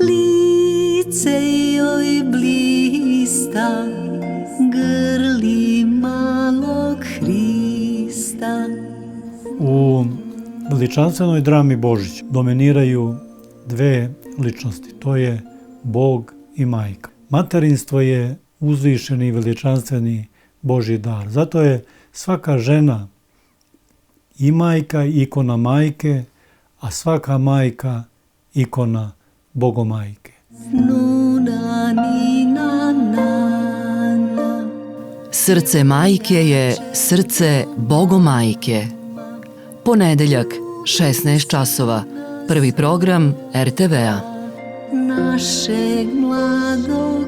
lice joj blista, grli malog Hrista. U veličanstvenoj drami Božić dominiraju dve ličnosti, to je Bog i majka. Materinstvo je uzvišeni i veličanstveni Božji dar. Zato je svaka žena i majka, ikona majke, a svaka majka ikona Bogomajke. Srce majke je srce Bogomajke. Ponedeljak, 16 časova. Prvi program RTV-a. Našeg mladog